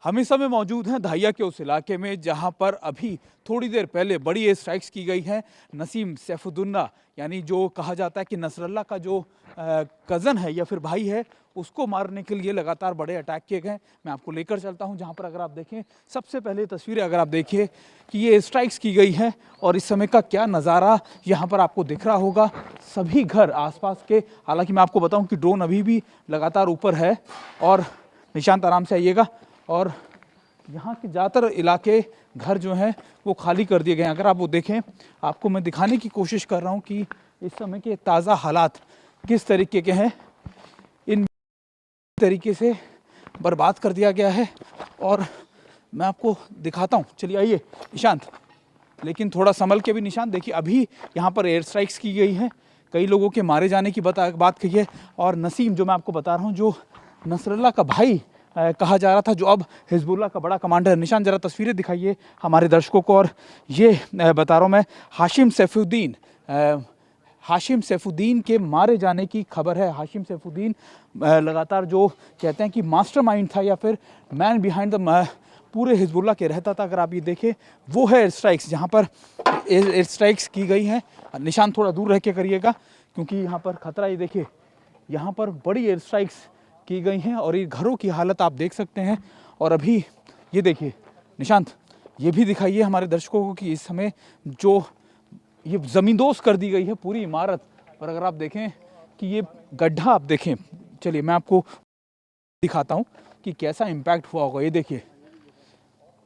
हम इस समय मौजूद हैं धाइया के उस इलाके में जहां पर अभी थोड़ी देर पहले बड़ी एयर स्ट्राइक्स की गई हैं। नसीम सैफुद्दीन यानी जो कहा जाता है कि नसरल्ला का जो कज़न है या फिर भाई है, उसको मारने के लिए लगातार बड़े अटैक किए गए। मैं आपको लेकर चलता हूं जहां पर अगर आप देखें, सबसे पहले तस्वीरें अगर आप देखिए कि ये एयर स्ट्राइक्स की गई है और इस समय का क्या नज़ारा यहाँ पर आपको दिख रहा होगा। सभी घर आसपास के, हालांकि मैं आपको बताऊं कि ड्रोन अभी भी लगातार ऊपर है और निशांत आराम से आइएगा। और यहाँ के ज़्यादातर इलाके घर जो हैं वो खाली कर दिए गए हैं। अगर आप वो देखें, आपको मैं दिखाने की कोशिश कर रहा हूँ कि इस समय के ताज़ा हालात किस तरीके के हैं। इन तरीके से बर्बाद कर दिया गया है और मैं आपको दिखाता हूँ। चलिए आइए निशांत, लेकिन थोड़ा संभल के भी। निशांत देखिए, अभी यहाँ पर एयर स्ट्राइक्स की गई हैं, कई लोगों के मारे जाने की बात कही है। और नसीम जो मैं आपको बता रहा हूँ, जो नसरल्ला का भाई कहा जा रहा था, जो अब हिजबुल्लाह का बड़ा कमांडर है। निशान जरा तस्वीरें दिखाइए हमारे दर्शकों को। और ये बता रहा हूँ मैं, हाशिम सैफुद्दीन के मारे जाने की खबर है। हाशिम सैफुद्दीन लगातार जो कहते हैं कि मास्टरमाइंड था या फिर मैन बिहाइंड द पूरे हिजबुल्लाह के रहता था। अगर आप ये देखें, वो है एयर स्ट्राइक्स, जहाँ पर एयर स्ट्राइक्स की गई हैं। निशान थोड़ा दूर रह के करिएगा क्योंकि यहाँ पर खतरा। ये देखिए, यहाँ पर बड़ी एयर स्ट्राइक्स की गई हैं और ये घरों की हालत आप देख सकते हैं। और अभी ये देखिए निशांत, ये भी दिखाइए हमारे दर्शकों को कि इस समय जो ये ज़मींदोज़ कर दी गई है पूरी इमारत। और अगर आप देखें कि ये गड्ढा आप देखें, चलिए मैं आपको दिखाता हूँ कि कैसा इम्पैक्ट हुआ होगा। ये देखिए,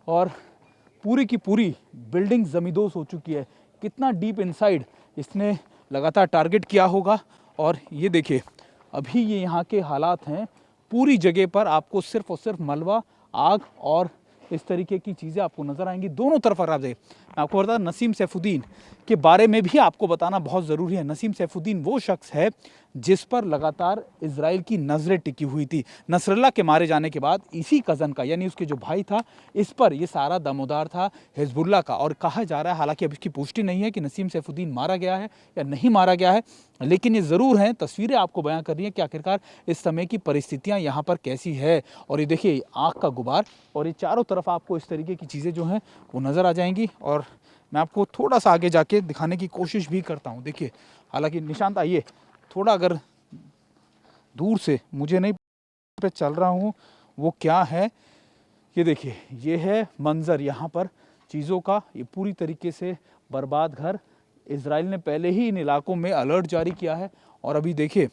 और पूरी की पूरी बिल्डिंग ज़मींदोज़ हो चुकी है। कितना डीप इनसाइड इसने लगातार टारगेट किया होगा। और ये देखिए, अभी ये यहाँ के हालात हैं। पूरी जगह पर आपको सिर्फ और सिर्फ मलबा, आग और इस तरीके की चीज़ें आपको नज़र आएंगी दोनों तरफ। अगर आप देखें, मैं आपको बता, नसीम सैफुद्दीन के बारे में भी आपको बताना बहुत ज़रूरी है। नसीम सैफुद्दीन वो शख्स है जिस पर लगातार इजराइल की नज़रें टिकी हुई थी। नसरल्ला के मारे जाने के बाद इसी कज़न का, यानी उसके जो भाई था, इस पर ये सारा दामोदार था हिजबुल्लाह का। और कहा जा रहा है, हालांकि अब इसकी पुष्टि नहीं है कि नसीम सैफुद्दीन मारा गया है या नहीं मारा गया है, लेकिन ये ज़रूर है, तस्वीरें आपको बयां कर रही हैं कि आखिरकार इस समय की परिस्थितियाँ यहाँ पर कैसी है। और ये देखिए, आग का गुबार और ये चारों तरफ आपको इस तरीके की चीज़ें जो हैं वो नज़र आ जाएंगी। और मैं आपको थोड़ा सा आगे जाके दिखाने की कोशिश भी करता हूँ। देखिए, हालांकि निशांत आइए थोड़ा, अगर दूर से, मुझे नहीं पे चल रहा हूँ वो क्या है। ये देखिए, ये है मंजर यहाँ पर चीज़ों का। ये पूरी तरीके से बर्बाद घर। इजराइल ने पहले ही इन इलाकों में अलर्ट जारी किया है और अभी देखिए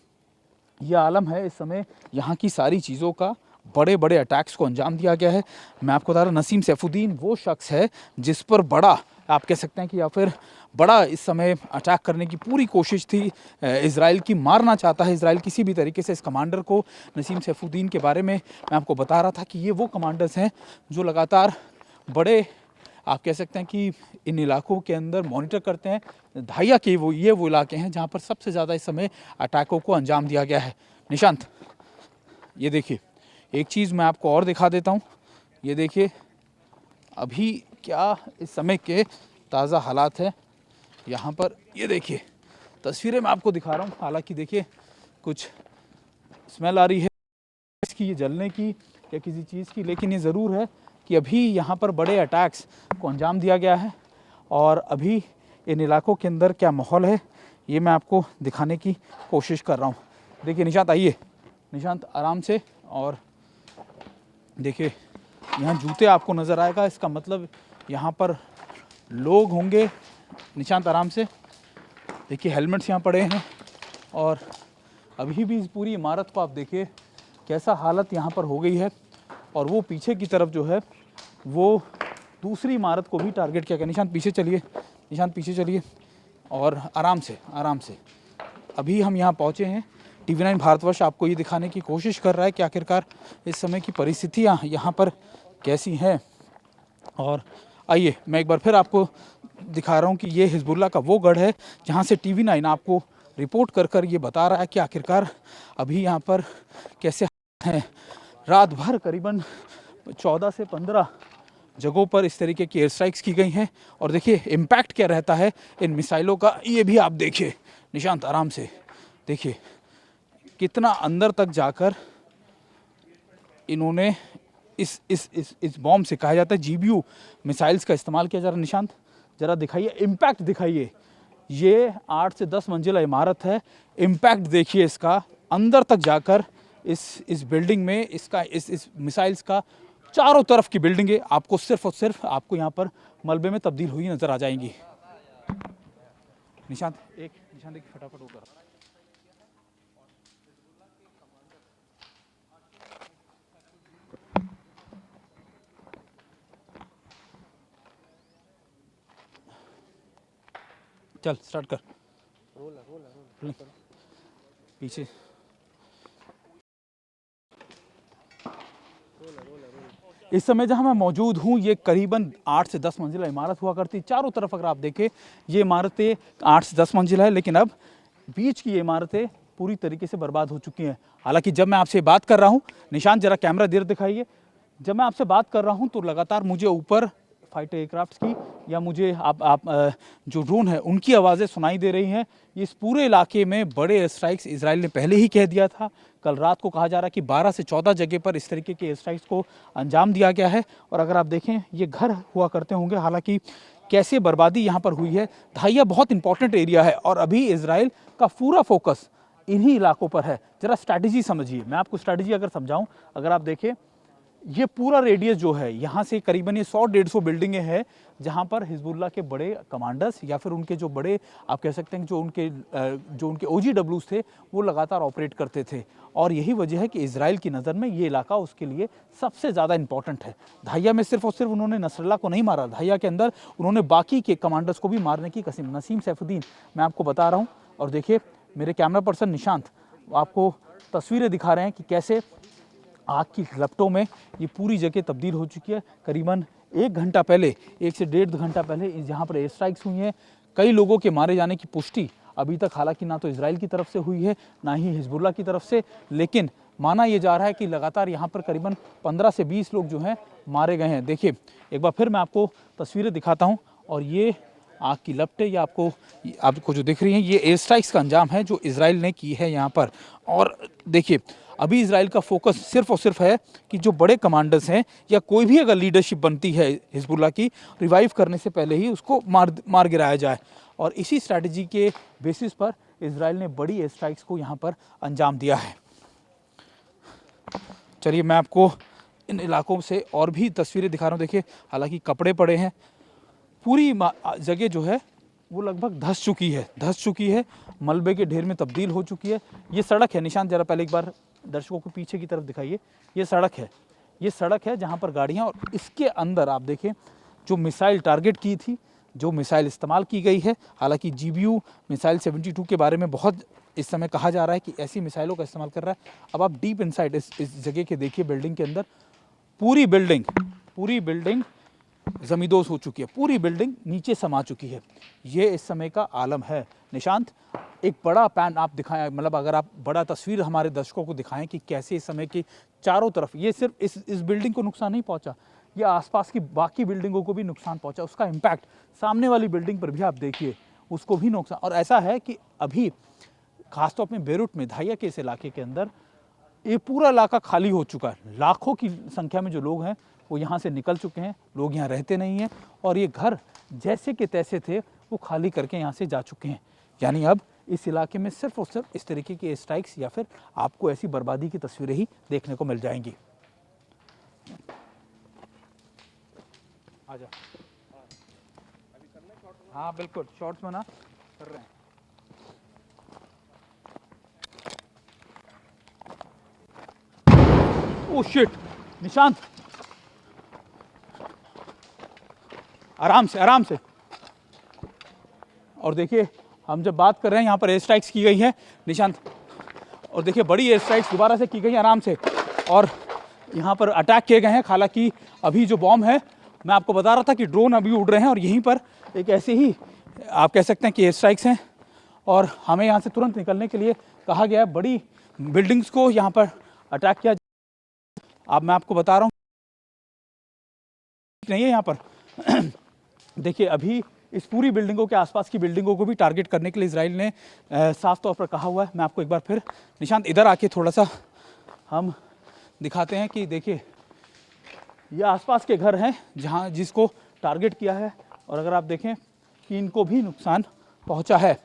ये आलम है इस समय यहाँ की सारी चीज़ों का। बड़े बड़े अटैक्स को अंजाम दिया गया है। मैं आपको बता रहा, नसीम सैफुद्दीन वो शख्स है जिस पर बड़ा, आप कह सकते हैं कि या फिर बड़ा इस समय अटैक करने की पूरी कोशिश थी इजराइल की। मारना चाहता है इजराइल किसी भी तरीके से इस कमांडर को। नसीम सैफुद्दीन के बारे में मैं आपको बता रहा था कि ये वो कमांडर्स हैं जो लगातार बड़े, आप कह सकते हैं कि इन इलाकों के अंदर मॉनिटर करते हैं। धाइया के वो इलाके हैं जहाँ पर सबसे ज़्यादा इस समय अटैकों को अंजाम दिया गया है। निशांत, ये देखिए, एक चीज़ मैं आपको और दिखा देता हूँ। ये देखिए अभी क्या इस समय के ताज़ा हालात है यहाँ पर। ये देखिए तस्वीरें मैं आपको दिखा रहा हूँ। हालांकि देखिए कुछ स्मेल आ रही है इसकी, ये जलने की या किसी चीज़ की, लेकिन ये ज़रूर है कि अभी यहाँ पर बड़े अटैक्स को अंजाम दिया गया है। और अभी इन इलाकों के अंदर क्या माहौल है ये मैं आपको दिखाने की कोशिश कर रहा हूँ। देखिए निशांत आइए, निशांत आराम से। और देखिए यहाँ जूते आपको नज़र आएगा, इसका मतलब यहाँ पर लोग होंगे। निशांत आराम से देखिए, हेलमेट्स यहाँ पड़े हैं। और अभी भी इस पूरी इमारत को आप देखिए कैसा हालत यहाँ पर हो गई है। और वो पीछे की तरफ जो है वो दूसरी इमारत को भी टारगेट किया गया। निशांत पीछे चलिए, निशांत पीछे चलिए और आराम से, आराम से। अभी हम यहाँ पहुँचे हैं। TV9 भारतवर्ष आपको ये दिखाने की कोशिश कर रहा है कि आखिरकार इस समय की परिस्थितियाँ यहाँ पर कैसी हैं। और आइए मैं एक बार फिर आपको दिखा रहा हूँ कि ये हिजबुल्लाह का वो गढ़ है जहाँ से TV9 आपको रिपोर्ट कर कर ये बता रहा है कि आखिरकार अभी यहाँ पर कैसे हैं। रात भर करीबन 14 से 15 जगहों पर इस तरीके की एयर स्ट्राइक्स की गई हैं। और देखिए इम्पैक्ट क्या रहता है इन मिसाइलों का, ये भी आप देखिए। निशांत आराम से देखिए कितना अंदर तक जाकर इन्होंने इस बॉम्ब से कहा जाता है GBU मिसाइल्स का इस्तेमाल किया जा रहा है। निशांत ज़रा दिखाइए, इम्पैक्ट दिखाइए। ये 8 से 10 मंजिला इमारत है, इम्पैक्ट देखिए इसका, अंदर तक जाकर इस बिल्डिंग में इसका इस मिसाइल्स का चारों तरफ की बिल्डिंगें आपको सिर्फ और सिर्फ आपको यहाँ पर मलबे में तब्दील हुई नज़र आ जाएंगी। निशांत एक फटाफट वो कर। चल स्टार्ट कर। पीछे इस समय जहां मैं मौजूद हूं ये करीबन 8 से 10 मंजिला इमारत हुआ करती। चारों तरफ अगर आप देखें ये इमारतें 8 से 10 मंजिला है, लेकिन अब बीच की ये इमारतें पूरी तरीके से बर्बाद हो चुकी हैं। हालांकि जब मैं आपसे बात कर रहा हूं, निशांत जरा कैमरा देर दिखाइए, जब मैं आपसे बात कर रहा हूं तो लगातार मुझे ऊपर फाइटर एयरक्राफ्ट की या मुझे आप जो ड्रोन है उनकी आवाज़ें सुनाई दे रही हैं। इस पूरे इलाके में बड़े एयर स्ट्राइक्स इसराइल ने पहले ही कह दिया था। कल रात को कहा जा रहा है कि 12 से 14 जगह पर इस तरीके के एयर स्ट्राइक्स को अंजाम दिया गया है। और अगर आप देखें ये घर हुआ करते होंगे, हालांकि कैसे बर्बादी यहाँ पर हुई है। धाइया बहुत इंपॉर्टेंट एरिया है और अभी इसराइल का पूरा फोकस इन्हीं इलाकों पर है। जरा स्ट्रैटेजी समझिए, मैं आपको स्ट्रैटेजी अगर समझाऊं, अगर आप देखें ये पूरा रेडियस जो है यहाँ से करीबन ये 100-150 बिल्डिंगें हैं जहाँ पर हिजबुल्लाह के बड़े कमांडर्स या फिर उनके जो बड़े आप कह सकते हैं जो उनके OGWs थे वो लगातार ऑपरेट करते थे। और यही वजह है कि इजराइल की नज़र में ये इलाका उसके लिए सबसे ज़्यादा इंपॉर्टेंट है। धाइया में सिर्फ और सिर्फ उन्होंने नसरल्लाह को नहीं मारा, धाइया के अंदर उन्होंने बाकी के कमांडर्स को भी मारने की कसम। नसीम सैफुद्दीन मैं आपको बता रहा हूँ, और देखिए मेरे कैमरा पर्सन निशांत आपको तस्वीरें दिखा रहे हैं कि कैसे आग की लपटों में ये पूरी जगह तब्दील हो चुकी है। करीबन 1 घंटा पहले, 1 से 1.5 घंटा पहले जहाँ पर एयर स्ट्राइक्स हुई हैं, कई लोगों के मारे जाने की पुष्टि अभी तक हालांकि ना तो इजराइल की तरफ से हुई है ना ही हिजबुल्लाह की तरफ से, लेकिन माना ये जा रहा है कि लगातार यहाँ पर करीबन 15 से 20 लोग जो हैं मारे गए हैं। देखिए एक बार फिर मैं आपको तस्वीरें दिखाता हूँ, और ये आग की लपटें या आपको जो दिख रही हैं ये एयर स्ट्राइक्स का अंजाम है जो इजराइल ने की है यहाँ पर। और देखिए अभी इजराइल का फोकस सिर्फ और सिर्फ है कि जो बड़े कमांडर्स हैं या कोई भी अगर लीडरशिप बनती है हिजबुल्लाह की, रिवाइव करने से पहले ही उसको मार गिराया जाए। और इसी स्ट्रैटेजी के बेसिस पर इजराइल ने बड़ी एयर स्ट्राइक्स को यहाँ पर अंजाम दिया है। चलिए मैं आपको इन इलाकों से और भी तस्वीरें दिखा रहा हूँ। देखिए हालांकि कपड़े पड़े हैं, पूरी जगह जो है वो लगभग धंस चुकी है, मलबे के ढेर में तब्दील हो चुकी है। ये सड़क है, निशान जरा पहले एक बार दर्शकों को पीछे की तरफ दिखाइए। ये सड़क है जहाँ पर गाड़ियाँ, और इसके अंदर आप देखें जो मिसाइल टारगेट की थी, जो मिसाइल इस्तेमाल की गई है। हालांकि GBU मिसाइल 72 के बारे में बहुत इस समय कहा जा रहा है कि ऐसी मिसाइलों का इस्तेमाल कर रहा है। अब आप डीप इनसाइड इस जगह के देखिए, बिल्डिंग के अंदर पूरी बिल्डिंग ज़मींदोज़ हो चुकी है, पूरी बिल्डिंग नीचे समा चुकी है। ये इस समय का आलम है। निशांत एक बड़ा पैन आप दिखाएं, मतलब अगर आप बड़ा तस्वीर हमारे दर्शकों को दिखाएं कि कैसे इस समय की चारों तरफ, ये सिर्फ इस बिल्डिंग को नुकसान नहीं पहुंचा, ये आसपास की बाकी बिल्डिंगों को भी नुकसान पहुंचा। उसका इम्पैक्ट सामने वाली बिल्डिंग पर भी आप देखिए, उसको भी नुकसान। और ऐसा है कि अभी खासतौर पर बेरूट में, धाइया के इस इलाके के अंदर ये पूरा इलाका खाली हो चुका है। लाखों की संख्या में जो लोग हैं वो यहाँ से निकल चुके हैं, लोग यहाँ रहते नहीं हैं, और ये घर जैसे के तैसे थे वो खाली करके यहाँ से जा चुके हैं। यानी अब इस इलाके में सिर्फ और सिर्फ इस तरीके की स्ट्राइक्स या फिर आपको ऐसी बर्बादी की तस्वीरें ही देखने को मिल जाएंगी। आजा, हाँ बिल्कुल, शॉर्ट्स में ना कर रहे हैं। ओह शिट, निशांत आराम से। और देखिए हम जब बात कर रहे हैं यहाँ पर एयर स्ट्राइक्स की गई है निशांत, और देखिए बड़ी एयर स्ट्राइक्स दोबारा से की गई है आराम से, और यहाँ पर अटैक किए गए हैं। हालांकि अभी जो बॉम्ब है, मैं आपको बता रहा था कि ड्रोन अभी उड़ रहे हैं, और यहीं पर एक ऐसे ही आप कह सकते हैं कि एयर स्ट्राइक्स हैं, और हमें यहाँ से तुरंत निकलने के लिए कहा गया है। बड़ी बिल्डिंग्स को यहाँ पर अटैक किया। अब मैं आपको बता रहा हूँ नहीं है यहाँ पर देखिए अभी इस पूरी बिल्डिंगों के आसपास की बिल्डिंगों को भी टारगेट करने के लिए इजराइल ने साफ तौर पर कहा हुआ है। मैं आपको एक बार फिर निशांत इधर आके थोड़ा सा हम दिखाते हैं कि देखिए ये आसपास के घर हैं जहाँ जिसको टारगेट किया है, और अगर आप देखें कि इनको भी नुकसान पहुँचा है।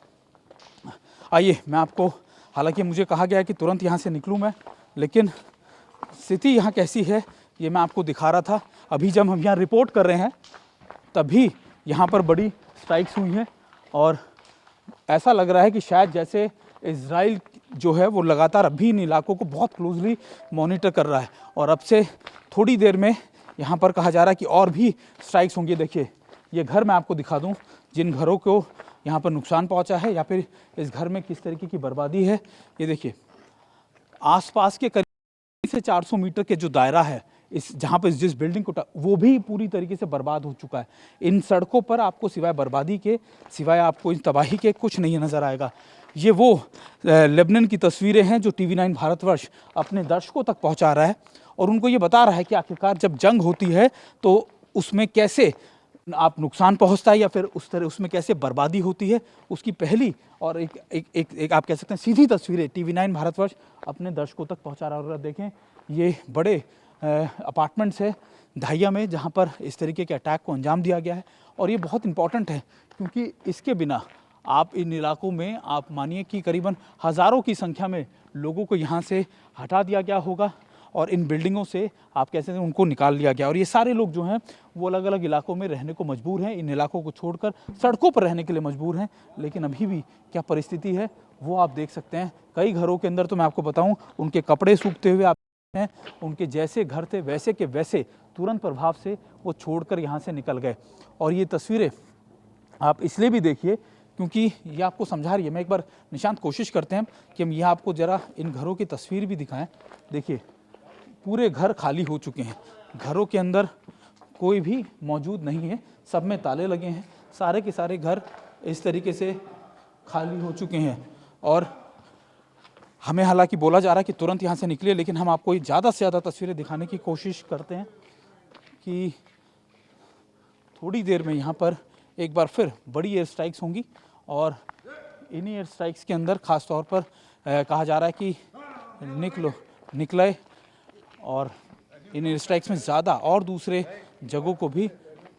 आइए मैं आपको, हालांकि मुझे कहा गया है कि तुरंत यहाँ से निकलूँ मैं, लेकिन स्थिति यहाँ कैसी है ये मैं आपको दिखा रहा था। अभी जब हम यहाँ रिपोर्ट कर रहे हैं तभी यहाँ पर बड़ी स्ट्राइक्स हुई हैं, और ऐसा लग रहा है कि शायद जैसे इजराइल जो है वो लगातार अभी इन इलाकों को बहुत क्लोजली मॉनिटर कर रहा है, और अब से थोड़ी देर में यहाँ पर कहा जा रहा है कि और भी स्ट्राइक्स होंगी। देखिए ये घर मैं आपको दिखा दूँ, जिन घरों को यहाँ पर नुकसान पहुँचा है या फिर इस घर में किस तरीके की बर्बादी है। ये देखिए आसपास के करीब से 400 मीटर के जो दायरा है इस जहाँ पर जिस बिल्डिंग को वो भी पूरी तरीके से बर्बाद हो चुका है। इन सड़कों पर आपको सिवाय बर्बादी के, सिवाय आपको इस तबाही के कुछ नहीं नज़र आएगा। ये वो लेबनान की तस्वीरें हैं जो TV9 भारतवर्ष अपने दर्शकों तक पहुंचा रहा है, और उनको ये बता रहा है कि आखिरकार जब जंग होती है तो उसमें कैसे आप नुकसान पहुंचता है या फिर उस तरह उसमें कैसे बर्बादी होती है, उसकी पहली और एक आप कह सकते हैं सीधी तस्वीरें TV9 भारतवर्ष अपने दर्शकों तक पहुंचा रहा है। और देखें ये बड़े अपार्टमेंट्स है धाइया में जहां पर इस तरीके के अटैक को अंजाम दिया गया है, और ये बहुत इंपॉर्टेंट है क्योंकि इसके बिना आप इन इलाकों में आप मानिए कि करीबन हज़ारों की संख्या में लोगों को यहाँ से हटा दिया गया होगा, और इन बिल्डिंगों से आप कह सकते हैं उनको निकाल लिया गया, और ये सारे लोग जो हैं वो अलग अलग इलाकों में रहने को मजबूर हैं, इन इलाकों को छोड़कर सड़कों पर रहने के लिए मजबूर हैं। लेकिन अभी भी क्या परिस्थिति है वो आप देख सकते हैं। कई घरों के अंदर तो मैं आपको बताऊँ उनके कपड़े सूखते हुए आप हैं, उनके जैसे घर थे वैसे के वैसे तुरंत प्रभाव से वो छोड़कर यहाँ से निकल गए। और ये तस्वीरें आप इसलिए भी देखिए क्योंकि ये आपको समझा रही है। मैं एक बार निशांत कोशिश करते हैं कि हम यहाँ आपको ज़रा इन घरों की तस्वीर भी दिखाएं। देखिए पूरे घर खाली हो चुके हैं, घरों के अंदर कोई भी मौजूद नहीं है, सब में ताले लगे हैं, सारे के सारे घर इस तरीके से खाली हो चुके हैं। और हमें हालांकि बोला जा रहा है कि तुरंत यहाँ से निकलिए, लेकिन हम आपको ज़्यादा से ज़्यादा तस्वीरें दिखाने की कोशिश करते हैं कि थोड़ी देर में यहाँ पर एक बार फिर बड़ी एयर स्ट्राइक्स होंगी, और इन्हीं एयर स्ट्राइक्स के अंदर ख़ास तौर पर कहा जा रहा है कि निकले, और इन एयर स्ट्राइक्स में ज़्यादा और दूसरे जगहों को भी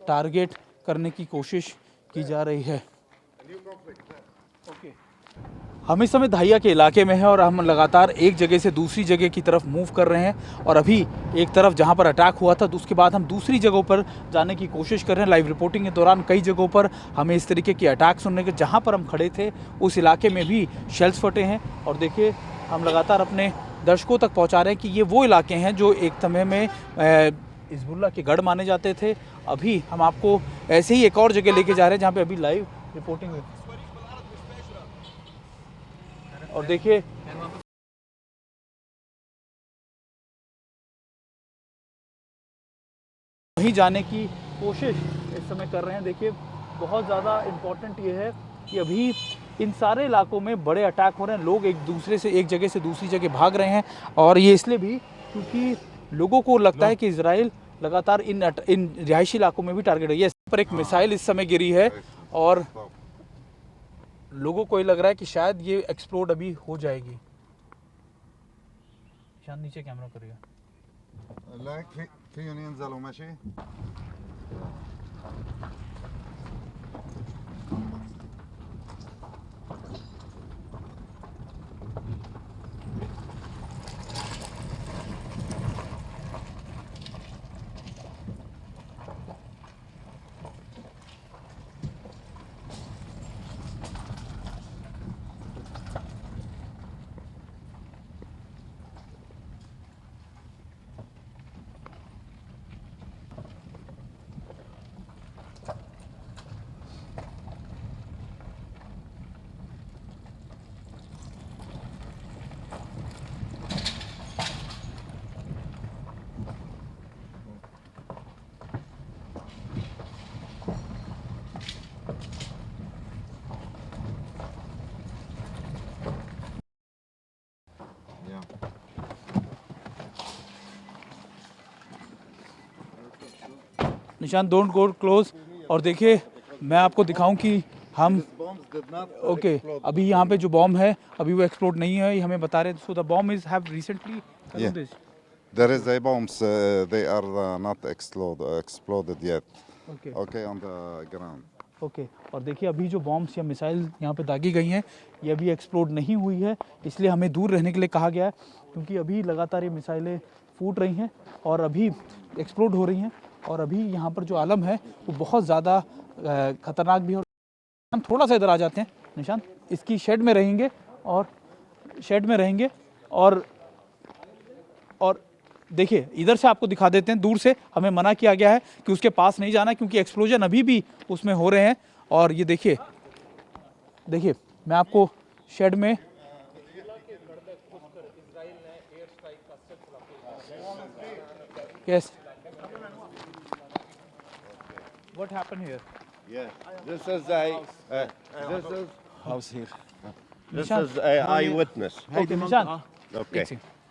टारगेट करने की कोशिश की जा रही है। हम इस समय धाइया के इलाके में हैं और हम लगातार एक जगह से दूसरी जगह की तरफ मूव कर रहे हैं, और अभी एक तरफ जहां पर अटैक हुआ था तो उसके बाद हम दूसरी जगहों पर जाने की कोशिश कर रहे हैं। लाइव रिपोर्टिंग के दौरान कई जगहों पर हमें इस तरीके के अटैक सुनने के, जहां पर हम खड़े थे उस इलाके में भी शेल्स फटे हैं। और देखिए हम लगातार अपने दर्शकों तक पहुँचा रहे हैं कि ये वो इलाके हैं जो एक समय में हिजबुल्लाह के गढ़ माने जाते थे। अभी हम आपको ऐसे ही एक और जगह लेके जा रहे हैं जहाँ पे अभी लाइव रिपोर्टिंग है। और देखिए वहीं जाने की कोशिश इस समय कर रहे हैं। देखिए बहुत ज़्यादा इम्पोर्टेंट ये है कि अभी इन सारे इलाकों में बड़े अटैक हो रहे हैं, लोग एक दूसरे से एक जगह से दूसरी जगह भाग रहे हैं, और ये इसलिए भी क्योंकि लोगों को लगता है कि इजराइल लगातार इन रिहायशी इलाकों में भी टारगेट है। इस पर एक मिसाइल इस समय गिरी है, और लोगों को ये लग रहा है कि शायद ये एक्सप्लोड अभी हो जाएगी। शायद नीचे कैमरा करेगा। निशान डोंट गो क्लोज। और देखिए मैं आपको दिखाऊं कि हम ओके अभी यहाँ पे जो बॉम्ब है अभी वो एक्सप्लोड नहीं है, ये हमें बता रहे हैं। So the bomb is have recently this There is a bombs. They are not exploded yet. Okay Okay, on the ground. Okay और देखिए अभी जो बॉम्ब्स या मिसाइल यहाँ पे दागी गई हैं ये अभी एक्सप्लोड नहीं हुई है, इसलिए हमें दूर रहने के लिए कहा गया है, क्योंकि अभी लगातार ये मिसाइलें फूट रही हैं और अभी एक्सप्लोड हो रही हैं और अभी यहाँ पर जो आलम है वो बहुत ज़्यादा ख़तरनाक भी है। हम थोड़ा सा इधर आ जाते हैं निशान, इसकी शेड में रहेंगे और शेड में रहेंगे और देखिए इधर से आपको दिखा देते हैं, दूर से हमें मना किया गया है कि उसके पास नहीं जाना क्योंकि एक्सप्लोजन अभी भी उसमें हो रहे हैं। और ये देखिए देखिए मैं आपको शेड में yes what happened here Yeah, this is house here. this is a eyewitness. Okay निशान Okay,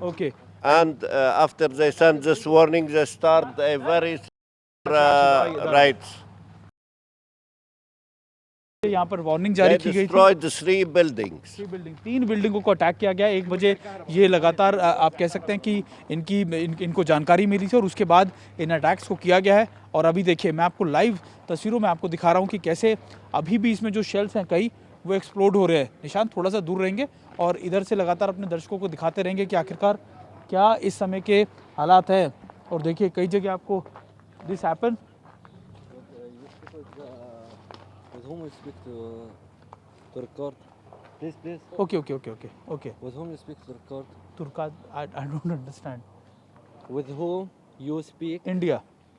Okay. and after they send this warning, they start a very raids. यहाँ पर वार्निंग They जारी की गई थी। destroyed the 3 buildings. तीन बिल्डिंगों को अटैक किया गया 1 बजे। ये लगातार आप कह सकते हैं कि इनको जानकारी मिली थी और उसके बाद इन अटैक्स को किया गया है। और अभी देखिए मैं आपको लाइव तस्वीरों में आपको दिखा रहा हूँ कि कैसे अभी भी इसमें जो शेल्स हैं कई वो एक्सप्लोड हो रहे हैं। निशान थोड़ा सा दूर रहेंगे और इधर से लगातार अपने दर्शकों को दिखाते रहेंगे कि आखिरकार क्या इस समय के हालात हैं। और देखिए कई जगह आपको this happen With whom you speak to record? Please. Okay okay okay okay okay With whom you speak to record? तुर्का I don't understand With whom you speak India